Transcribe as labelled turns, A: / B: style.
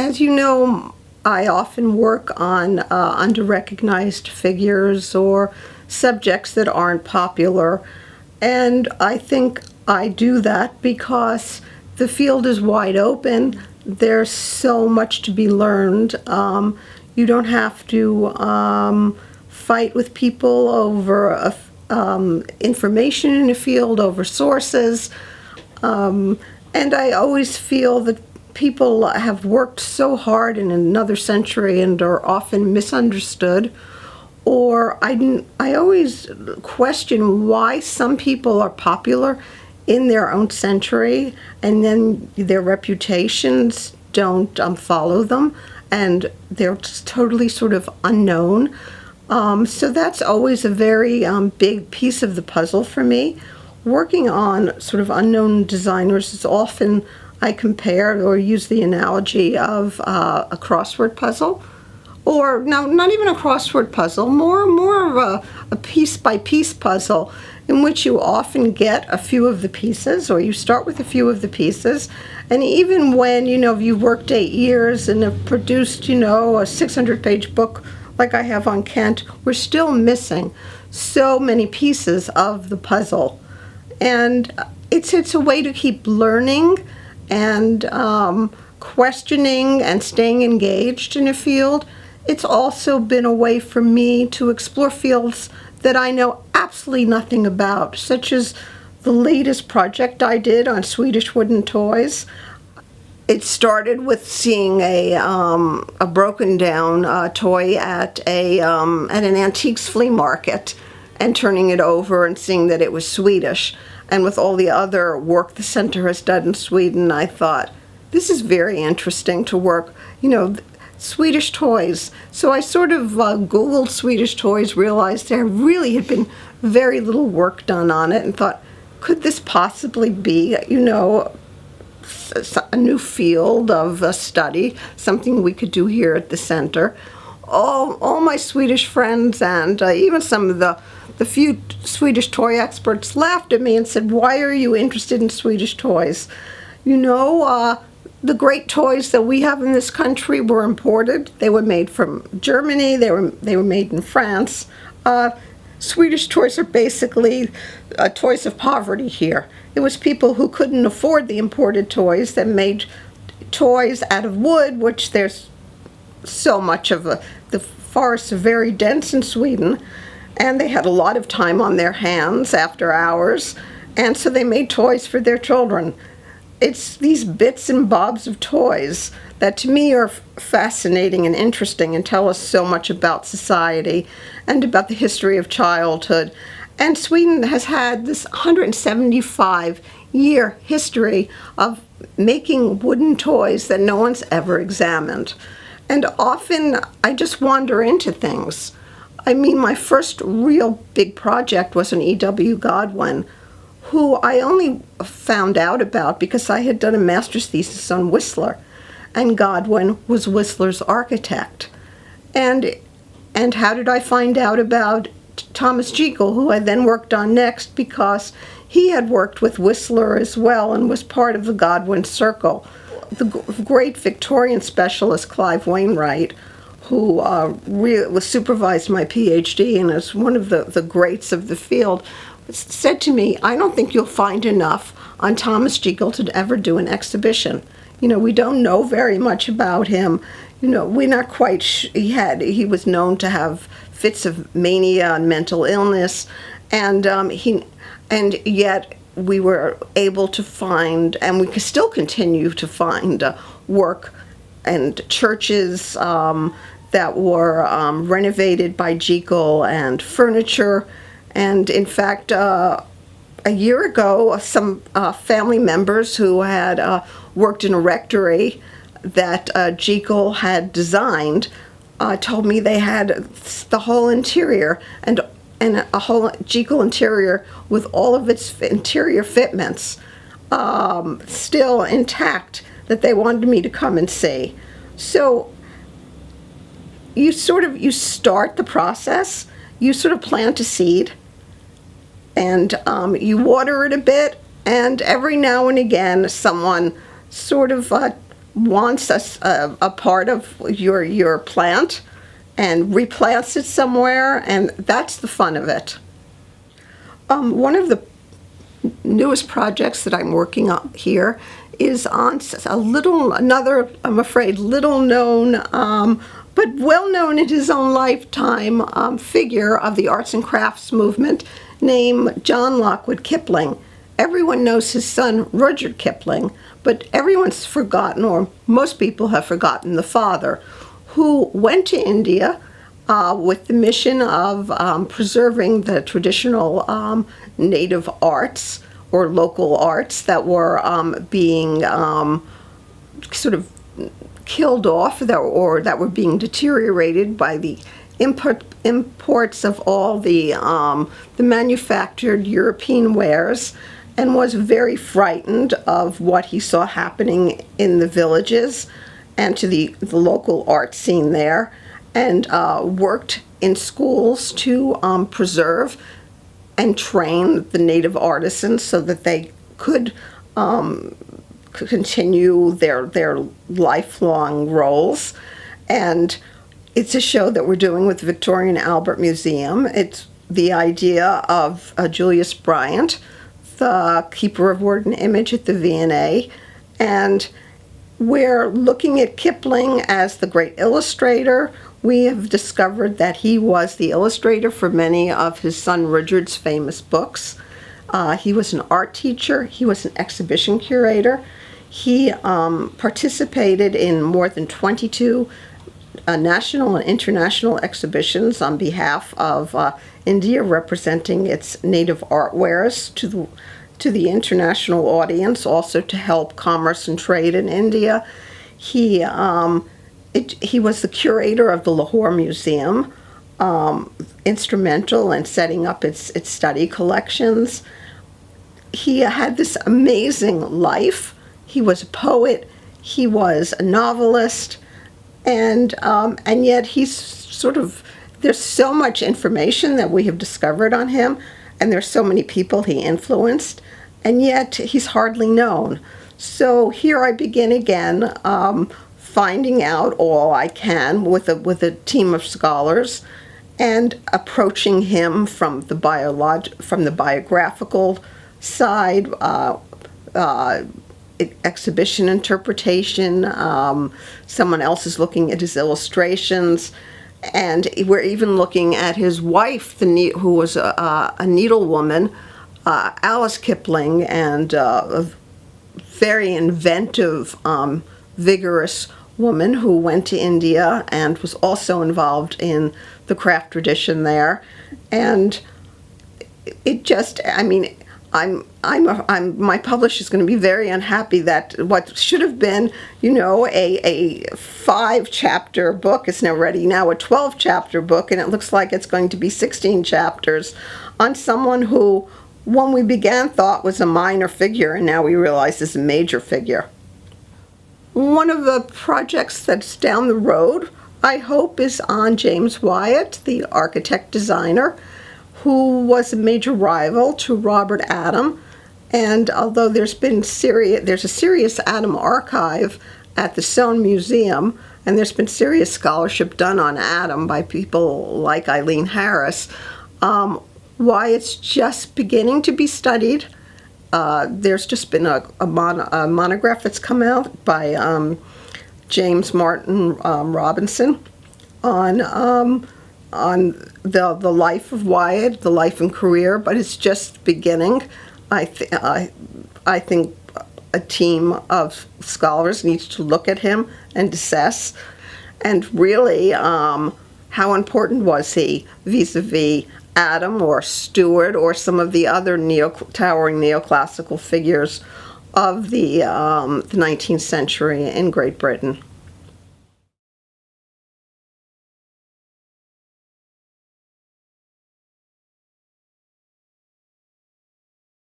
A: As you know, I often work on under-recognized figures or subjects that aren't popular, and I think I do that because the field is wide open. There's so much to be learned. You don't have to fight with people over information in a field, over sources. And I always feel that people have worked so hard in another century and are often misunderstood. Or I always question why some people are popular in their own century and then their reputations don't follow them and they're just totally sort of unknown. So that's always a very big piece of the puzzle for me. Working on sort of unknown designers is often, I compare or use the analogy of a crossword puzzle. Or no, not even a crossword puzzle, more of a piece-by-piece puzzle in which you often get a few of the pieces, or you start with a few of the pieces, and even when, you've worked 8 years and have produced, a 600-page book like I have on Kent, we're still missing so many pieces of the puzzle. And it's a way to keep learning and questioning and staying engaged in a field. It's also been a way for me to explore fields that I know absolutely nothing about, such as the latest project I did on Swedish wooden toys. It started with seeing a broken down toy at an antiques flea market and turning it over and seeing that it was Swedish. And with all the other work the center has done in Sweden, I thought, this is very interesting to work, Swedish toys. So I sort of Googled Swedish toys, realized there really had been very little work done on it, and thought, could this possibly be, a new field of study, something we could do here at the center? All my Swedish friends and even some of the few Swedish toy experts laughed at me and said, why are you interested in Swedish toys? The great toys that we have in this country were imported. They were made from Germany. They were made in France. Swedish toys are basically toys of poverty here. It was people who couldn't afford the imported toys that made toys out of wood, which there's so much of. The forests are very dense in Sweden, and they had a lot of time on their hands after hours, and so they made toys for their children. It's these bits and bobs of toys that to me are fascinating and interesting and tell us so much about society and about the history of childhood. And Sweden has had this 175-year history of making wooden toys that no one's ever examined. And often I just wander into things. I mean, my first real big project was an E.W. Godwin, who I only found out about because I had done a master's thesis on Whistler, and Godwin was Whistler's architect. And how did I find out about Thomas Jekyll, who I then worked on next because he had worked with Whistler as well and was part of the Godwin Circle. The great Victorian specialist Clive Wainwright, who was supervised my PhD and is one of the greats of the field, said to me, I don't think you'll find enough on Thomas Jekyll to ever do an exhibition. We don't know very much about him. We're not quite he was known to have fits of mania and mental illness, and yet we were able to find, and we can still continue to find work and churches that were renovated by Jekyll, and furniture. And in fact, a year ago, some family members who had worked in a rectory that Jekyll had designed told me they had the whole interior and a whole Jekyll interior with all of its interior fitments still intact that they wanted me to come and see. So you start the process, you sort of plant a seed, and you water it a bit, and every now and again someone sort of wants a part of your plant and replants it somewhere, and that's the fun of it. One of the newest projects that I'm working on here is on another, I'm afraid, little known, but well known in his own lifetime, figure of the arts and crafts movement named John Lockwood Kipling. Everyone knows his son, Rudyard Kipling, but everyone's forgotten, or most people have forgotten, the father, who went to India with the mission of preserving the traditional native arts or local arts that were being sort of killed off, or that were being deteriorated by the imports of all the manufactured European wares, and was very frightened of what he saw happening in the villages and to the local art scene there, and worked in schools to preserve and train the native artisans so that they could continue their lifelong roles. And it's a show that we're doing with the Victoria and Albert Museum. It's the idea of Julius Bryant, the keeper of word and image at the V&A, and we're looking at Kipling as the great illustrator. We have discovered that he was the illustrator for many of his son Rudyard's famous books. He was an art teacher. He was an exhibition curator. He participated in more than 22 national and international exhibitions on behalf of India, representing its native art wares to the international audience, also to help commerce and trade in India. He was the curator of the Lahore Museum, instrumental in setting up its study collections. He had this amazing life. He was a poet. He was a novelist. And yet he's sort of, there's so much information that we have discovered on him, and there's so many people he influenced, and yet he's hardly known. So here I begin again, finding out all I can with a team of scholars, and approaching him from the biographical side, exhibition interpretation. Someone else is looking at his illustrations, and we're even looking at his wife, who was a needlewoman, Alice Kipling, and a very inventive, vigorous woman who went to India and was also involved in the craft tradition there. And it just, I mean, my publisher is going to be very unhappy that what should have been, a 5-chapter book is now a 12-chapter book, and it looks like it's going to be 16 chapters on someone who, when we began, thought was a minor figure, and now we realize is a major figure. One of the projects that's down the road, I hope, is on James Wyatt, the architect-designer, who was a major rival to Robert Adam. And although there's a serious Adam archive at the Soane Museum, and there's been serious scholarship done on Adam by people like Eileen Harris, Wyatt's just beginning to be studied. There's just been a monograph that's come out by James Martin Robinson on the life of Wyatt, the life and career, but it's just beginning. I think a team of scholars needs to look at him and assess, and really, how important was he vis-a-vis Adam or Stuart or some of the other towering neoclassical figures of the 19th century in Great Britain.